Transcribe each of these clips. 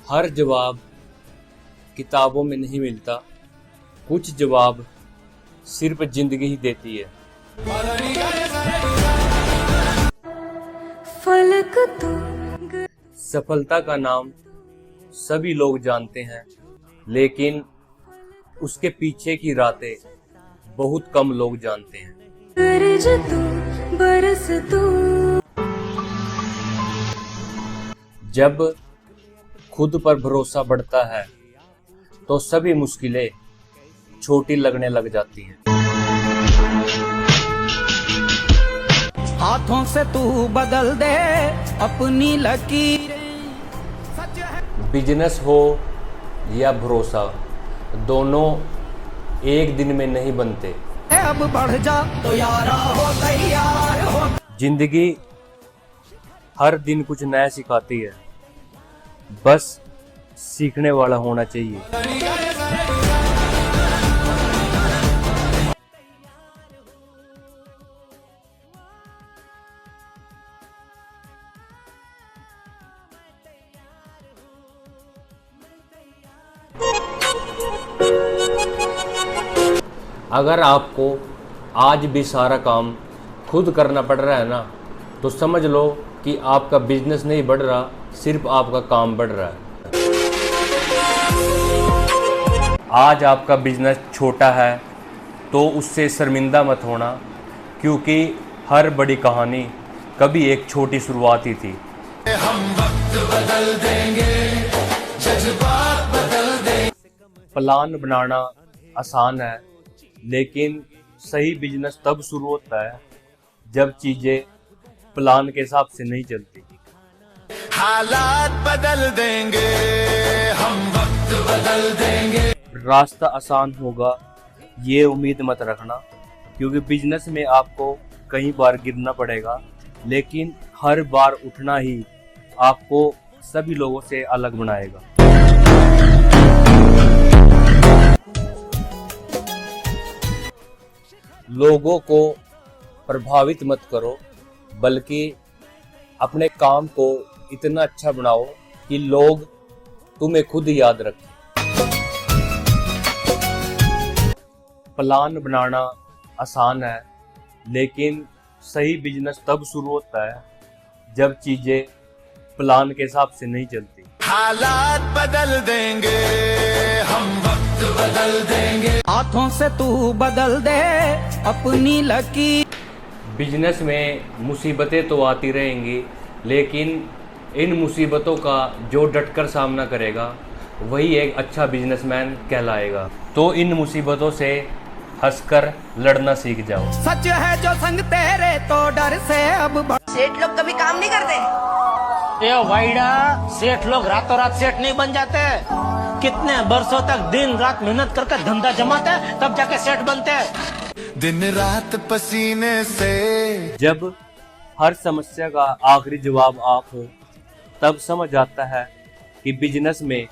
हर जवाब किताबों में नहीं मिलता, कुछ जवाब सिर्फ जिंदगी ही देती है। फलक तो सफलता का नाम सभी लोग जानते हैं, लेकिन उसके पीछे की रातें बहुत कम लोग जानते हैं। गरज तू बरस तू। जब खुद पर भरोसा बढ़ता है तो सभी मुश्किलें छोटी लगने लग जाती हैं। हाथों से तू बदल दे अपनी लकीरें। सच है बिजनेस हो या भरोसा, दोनों एक दिन में नहीं बनते। अब बढ़ जा तो यारा हो तैयार हो। जिंदगी हर दिन कुछ नया सिखाती है, बस सीखने वाला होना चाहिए। अगर आपको आज भी सारा काम खुद करना पड़ रहा है ना, तो समझ लो कि आपका बिजनेस नहीं बढ़ रहा, सिर्फ आपका काम बढ़ रहा है। आज आपका बिजनेस छोटा है तो उससे शर्मिंदा मत होना, क्योंकि हर बड़ी कहानी कभी एक छोटी शुरुआत ही थी। हम वक्त बदल देंगे, जज्बात बदल देंगे। प्लान बनाना आसान है, लेकिन सही बिजनेस तब शुरू होता है जब चीजें प्लान के हिसाब से नहीं चलती। हालात बदल देंगे, हम वक्त बदल देंगे। रास्ता आसान होगा ये उम्मीद मत रखना, क्योंकि बिजनेस में आपको कई बार गिरना पड़ेगा, लेकिन हर बार उठना ही आपको सभी लोगों से अलग बनाएगा। लोगों को प्रभावित मत करो, बल्कि अपने काम को इतना अच्छा बनाओ कि लोग तुम्हें खुद याद रखें। प्लान बनाना आसान है, लेकिन सही बिजनेस तब शुरू होता है जब चीजें प्लान के हिसाब से नहीं चलती। हालात बदल देंगे, हम वक्त बदल देंगे। हाथों से तू बदल दे अपनी लकीर। बिजनेस में मुसीबतें तो आती रहेंगी, लेकिन इन मुसीबतों का जो डटकर सामना करेगा वही एक अच्छा बिजनेसमैन कहलाएगा। तो इन मुसीबतों से हंसकर लड़ना सीख जाओ। सच है जो संग तेरे तो डर से अब सेठ लोग कभी काम नहीं करते। ए वाइडा, सेठ लोग रातों रात सेठ नहीं बन जाते। कितने बरसों तक दिन रात मेहनत करके धंधा जमाते हैं, तब जाके सेठ बनते हैं। दिन रात पसीने से। जब हर समस्या का आखिरी जवाब आप हो, तब समझ आता है कि बिजनेस में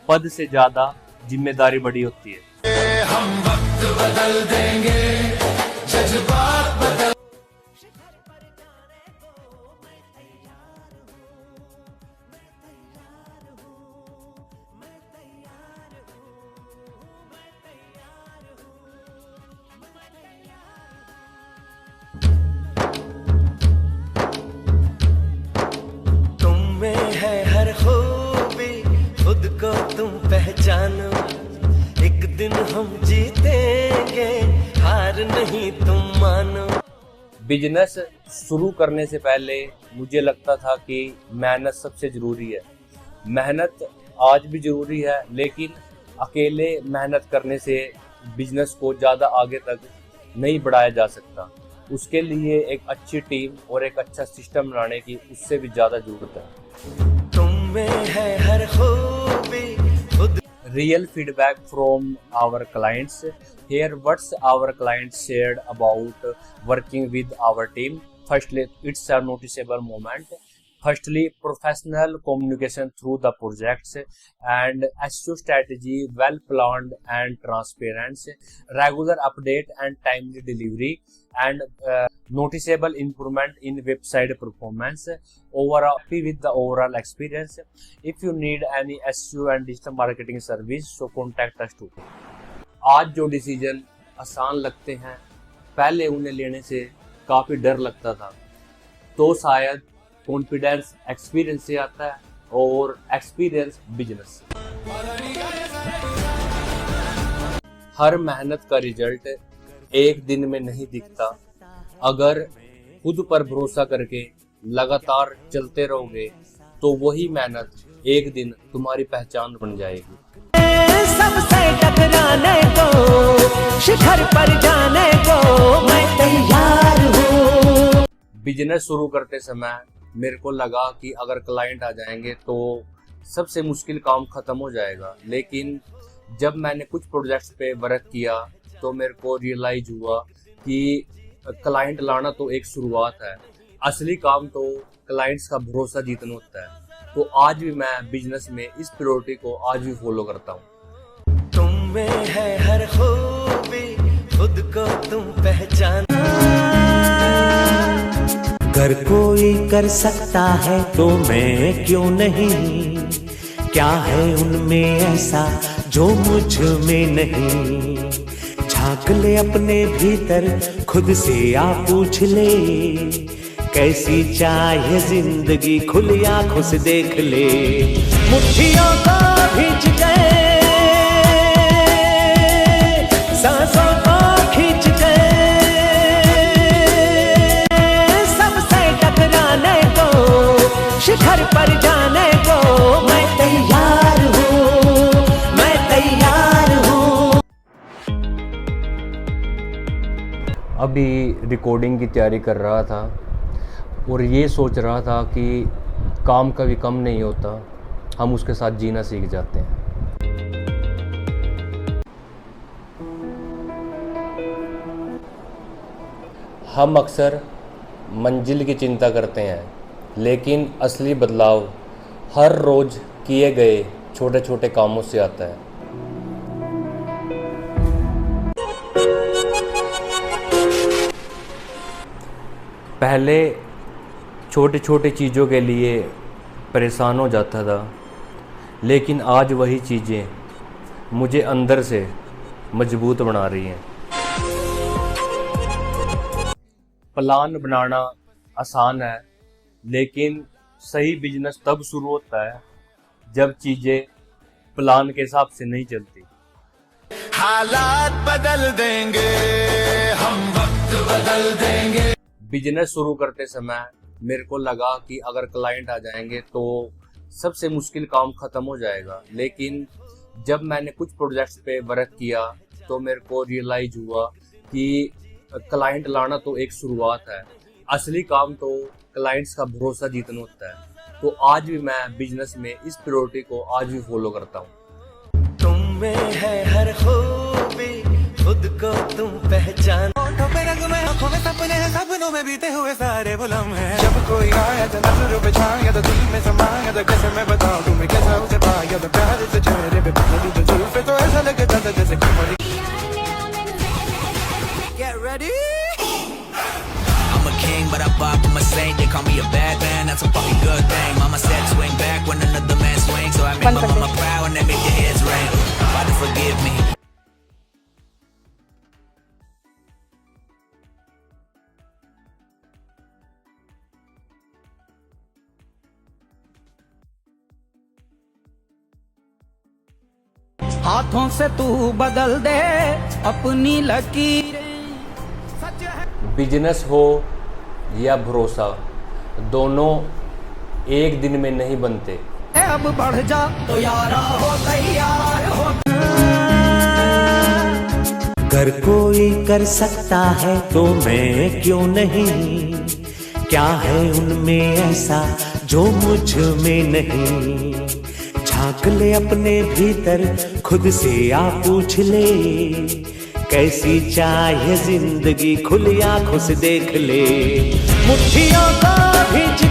पद से ज्यादा जिम्मेदारी बड़ी होती है। हम वक्त बदल देंगे, जज्बात बदल। है हर खूबी, खुद को तुम पहचानो। एक दिन हम जीतेंगे, हार नहीं तुम मानो। बिजनेस शुरू करने से पहले मुझे लगता था कि मेहनत सबसे जरूरी है। मेहनत आज भी जरूरी है, लेकिन अकेले मेहनत करने से बिजनेस को ज़्यादा आगे तक नहीं बढ़ाया जा सकता। उसके लिए एक अच्छी टीम और एक अच्छा सिस्टम बनाने की उससे भी ज़्यादा जरूरत है। तुम में है हर खूबी, खुद। Real feedback from our clients. Here, what's our clients shared about working with our team. Firstly, it's a noticeable moment. Firstly, professional communication through the projects and SEO strategy, well planned and transparent, regular update and timely delivery, and noticeable improvement in website performance. Overall, happy with the overall experience. If you need any SEO and digital marketing service, so contact us too. आज जो decision आसान लगते हैं, पहले उन्हें लेने से काफ़ी डर लगता था, तो शायद कॉन्फिडेंस एक्सपीरियंस से आता है और एक्सपीरियंस बिजनेस से। हर मेहनत का रिजल्ट एक दिन में नहीं दिखता। अगर खुद पर भरोसा करके लगातार चलते रहोगे तो वही मेहनत एक दिन तुम्हारी पहचान बन जाएगी। सबसे टकराने को, शिखर पर जाने को मैं तैयार हूँ। बिजनेस शुरू करते समय मेरे को लगा कि अगर क्लाइंट आ जाएंगे तो सबसे मुश्किल काम खत्म हो जाएगा, लेकिन जब मैंने कुछ प्रोजेक्ट्स पे वर्क किया तो मेरे को रियलाइज हुआ कि क्लाइंट लाना तो एक शुरुआत है, असली काम तो क्लाइंट्स का भरोसा जीतना होता है। तो आज भी मैं बिजनेस में इस प्रायोरिटी को आज भी फॉलो करता हूँ। तुम में है हर खूबी, खुद को तुम पहचानो। अगर कोई कर सकता है तो मैं क्यों नहीं, क्या है उनमें ऐसा जो मुझ में नहीं। झांक ले अपने भीतर, खुद से आ पूछ ले, कैसी चाहे जिंदगी खुली आंखों से देख ले। मुट्ठियों को भींच गए, सांसों को खींच गए, शिखर पर जाने को मैं तैयार हूँ, मैं तैयार हूँ। अभी रिकॉर्डिंग की तैयारी कर रहा था और ये सोच रहा था कि काम कभी कम नहीं होता, हम उसके साथ जीना सीख जाते हैं। हम अक्सर मंजिल की चिंता करते हैं, लेकिन असली बदलाव हर रोज किए गए छोटे छोटे कामों से आता है। पहले छोटे छोटे चीज़ों के लिए परेशान हो जाता था, लेकिन आज वही चीज़ें मुझे अंदर से मजबूत बना रही हैं। प्लान बनाना आसान है, लेकिन सही बिजनेस तब शुरू होता है जब चीजें प्लान के हिसाब से नहीं चलती। हालात बदल देंगे, हम वक्त बदल देंगे। बिजनेस शुरू करते समय मेरे को लगा कि अगर क्लाइंट आ जाएंगे तो सबसे मुश्किल काम खत्म हो जाएगा, लेकिन जब मैंने कुछ प्रोजेक्ट्स पे वर्क किया तो मेरे को रियलाइज हुआ कि क्लाइंट लाना तो एक शुरुआत है, असली काम तो क्लाइंट्स का भरोसा जीतना होता है। तो आज भी मैं बिजनेस में इस प्रायोरिटी को आज भी फॉलो करता हूँ। तुम में है हर खूबी, खुद को तुम पहचानो। रंग में आंखों में सपने हैं, सपनों में बीते हुए सारे वो लम्हे। जब कोई आया तो नजरों पे छाया, तो दिल में समाया, तो कैसे मैं बताऊं तुम्हें कैसा उसे पाया, तो प्यार से चेहरे पे पकड़ी तो जुल्फे तो ऐसा लगता था जैसे कमर। Get ready? I'm a king, but I pop, I'm a saint. They call me a bad man, that's a fucking good thing. Mama said swing back when another man swings, so I make my mama proud and they make your heads ring. Father forgive me. हाथों से तू बदल दे अपनी लकीरें। सच है business हो या भरोसा, दोनों एक दिन में नहीं बनते। अब बढ़ जा तो यारा हो तैयार हो। अगर कोई कर सकता है तो मैं क्यों नहीं, क्या है उनमें ऐसा जो मुझ में नहीं। झांक ले अपने भीतर, खुद से आ पूछ ले, कैसी चाहे जिंदगी खुली आंखों से देख ले। मुट्ठियों को भींच